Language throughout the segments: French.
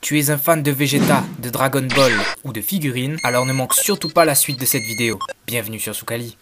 Tu es un fan de Vegeta, de Dragon Ball ou de figurines, alors ne manque surtout pas la suite de cette vidéo. Bienvenue sur Soukali.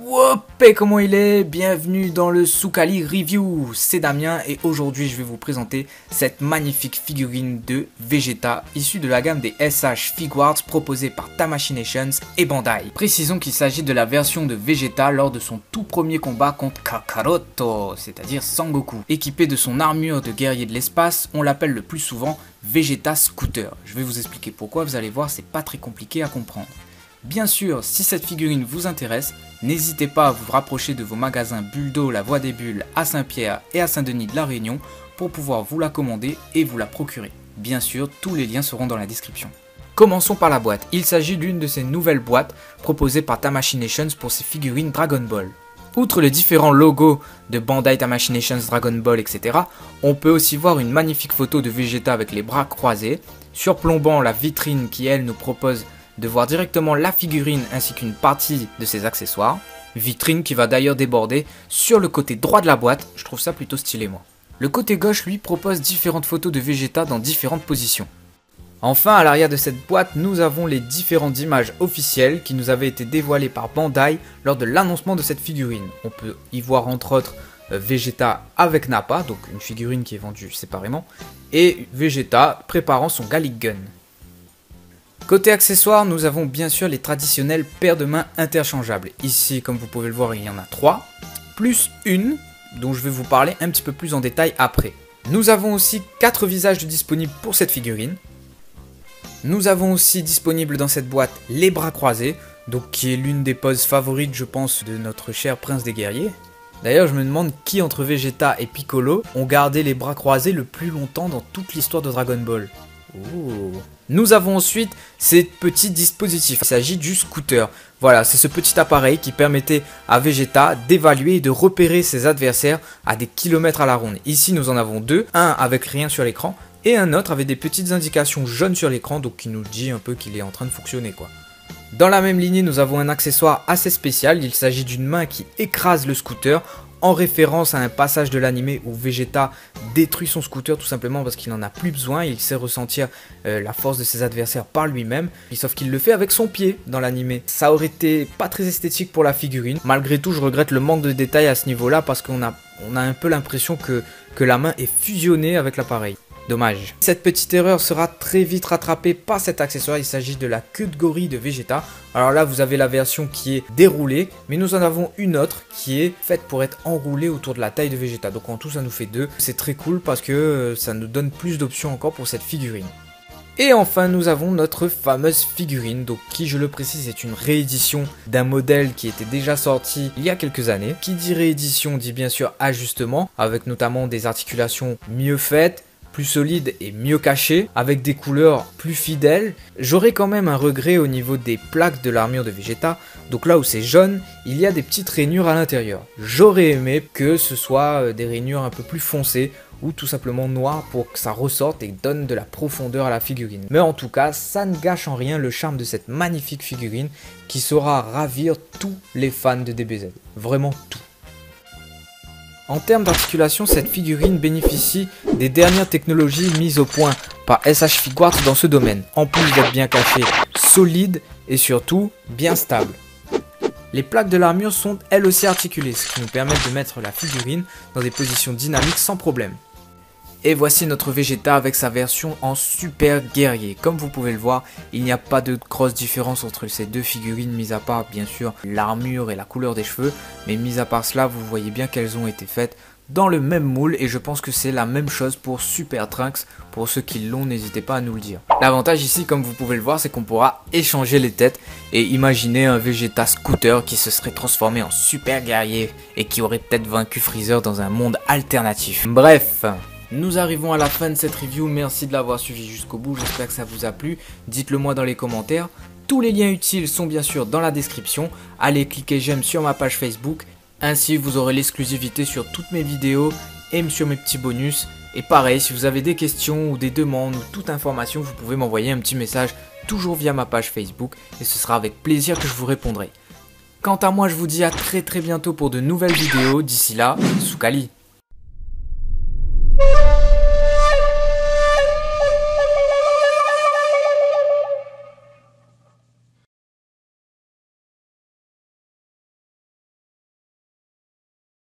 Wopé, comment il est? Bienvenue dans le Soukali Review, c'est Damien et aujourd'hui je vais vous présenter cette magnifique figurine de Vegeta issue de la gamme des SH Figuarts proposée par Tamashii Nations et Bandai. Précisons qu'il s'agit de la version de Vegeta lors de son tout premier combat contre Kakaroto, c'est-à-dire Sangoku. Équipé de son armure de guerrier de l'espace, on l'appelle le plus souvent Vegeta Scooter. Je vais vous expliquer pourquoi, vous allez voir, c'est pas très compliqué à comprendre. Bien sûr, si cette figurine vous intéresse, n'hésitez pas à vous rapprocher de vos magasins Buldo, la Voie des Bulles à Saint-Pierre et à Saint-Denis de la Réunion pour pouvoir vous la commander et vous la procurer. Bien sûr, tous les liens seront dans la description. Commençons par la boîte. Il s'agit d'une de ces nouvelles boîtes proposées par Tamashii Nations pour ses figurines Dragon Ball. Outre les différents logos de Bandai, Tamashii Nations, Dragon Ball, etc., on peut aussi voir une magnifique photo de Vegeta avec les bras croisés, surplombant la vitrine qui, elle, nous propose de voir directement la figurine ainsi qu'une partie de ses accessoires. Vitrine qui va d'ailleurs déborder sur le côté droit de la boîte, je trouve ça plutôt stylé moi. Le côté gauche lui propose différentes photos de Vegeta dans différentes positions. Enfin à l'arrière de cette boîte nous avons les différentes images officielles qui nous avaient été dévoilées par Bandai lors de l'annoncement de cette figurine. On peut y voir entre autres Vegeta avec Nappa, donc une figurine qui est vendue séparément, et Vegeta préparant son Gallic Gun. Côté accessoires, nous avons bien sûr les traditionnelles paires de mains interchangeables. Ici, comme vous pouvez le voir, il y en a 3, plus une, dont je vais vous parler un petit peu plus en détail après. Nous avons aussi 4 visages disponibles pour cette figurine. Nous avons aussi disponible dans cette boîte les bras croisés, donc qui est l'une des poses favorites, je pense, de notre cher prince des guerriers. D'ailleurs, je me demande qui entre Vegeta et Piccolo ont gardé les bras croisés le plus longtemps dans toute l'histoire de Dragon Ball. Oh. Nous avons ensuite ces petits dispositifs, il s'agit du scooter. Voilà, c'est ce petit appareil qui permettait à Vegeta d'évaluer et de repérer ses adversaires à des kilomètres à la ronde. Ici nous en avons deux, un avec rien sur l'écran et un autre avec des petites indications jaunes sur l'écran, donc qui nous dit un peu qu'il est en train de fonctionner quoi. Dans la même lignée nous avons un accessoire assez spécial, il s'agit d'une main qui écrase le scooter, en référence à un passage de l'animé où Vegeta détruit son scooter tout simplement parce qu'il n'en a plus besoin, il sait ressentir la force de ses adversaires par lui-même, sauf qu'il le fait avec son pied dans l'animé. Ça aurait été pas très esthétique pour la figurine, malgré tout je regrette le manque de détails à ce niveau-là parce qu'on a un peu l'impression que la main est fusionnée avec l'appareil. Dommage. Cette petite erreur sera très vite rattrapée par cet accessoire, il s'agit de la queue de gorille de Vegeta. Alors là vous avez la version qui est déroulée, mais nous en avons une autre qui est faite pour être enroulée autour de la taille de Vegeta. Donc en tout ça nous fait 2, c'est très cool parce que ça nous donne plus d'options encore pour cette figurine. Et enfin nous avons notre fameuse figurine, donc qui je le précise est une réédition d'un modèle qui était déjà sorti il y a quelques années. Qui dit réédition dit bien sûr ajustement, avec notamment des articulations mieux faites, plus solide et mieux caché, avec des couleurs plus fidèles. J'aurais quand même un regret au niveau des plaques de l'armure de Vegeta, donc là où c'est jaune, il y a des petites rainures à l'intérieur. J'aurais aimé que ce soit des rainures un peu plus foncées, ou tout simplement noires pour que ça ressorte et donne de la profondeur à la figurine. Mais en tout cas, ça ne gâche en rien le charme de cette magnifique figurine qui saura ravir tous les fans de DBZ. Vraiment tout. En termes d'articulation, cette figurine bénéficie des dernières technologies mises au point par SH Figuarts dans ce domaine, en plus d'être bien cachée, solide et surtout bien stable. Les plaques de l'armure sont elles aussi articulées, ce qui nous permet de mettre la figurine dans des positions dynamiques sans problème. Et voici notre Vegeta avec sa version en super guerrier. Comme vous pouvez le voir, il n'y a pas de grosse différence entre ces deux figurines, mis à part bien sûr l'armure et la couleur des cheveux. Mais mis à part cela, vous voyez bien qu'elles ont été faites dans le même moule et je pense que c'est la même chose pour Super Trunks. Pour ceux qui l'ont, n'hésitez pas à nous le dire. L'avantage ici, comme vous pouvez le voir, c'est qu'on pourra échanger les têtes et imaginer un Vegeta Scooter qui se serait transformé en super guerrier et qui aurait peut-être vaincu Freezer dans un monde alternatif. Bref, nous arrivons à la fin de cette review, merci de l'avoir suivi jusqu'au bout, j'espère que ça vous a plu, dites-le moi dans les commentaires. Tous les liens utiles sont bien sûr dans la description, allez cliquer j'aime sur ma page Facebook, ainsi vous aurez l'exclusivité sur toutes mes vidéos et sur mes petits bonus Et pareil, si vous avez des questions ou des demandes ou toute information, vous pouvez m'envoyer un petit message toujours via ma page Facebook et ce sera avec plaisir que je vous répondrai. Quant à moi, je vous dis à très bientôt pour de nouvelles vidéos. D'ici là, Soukali.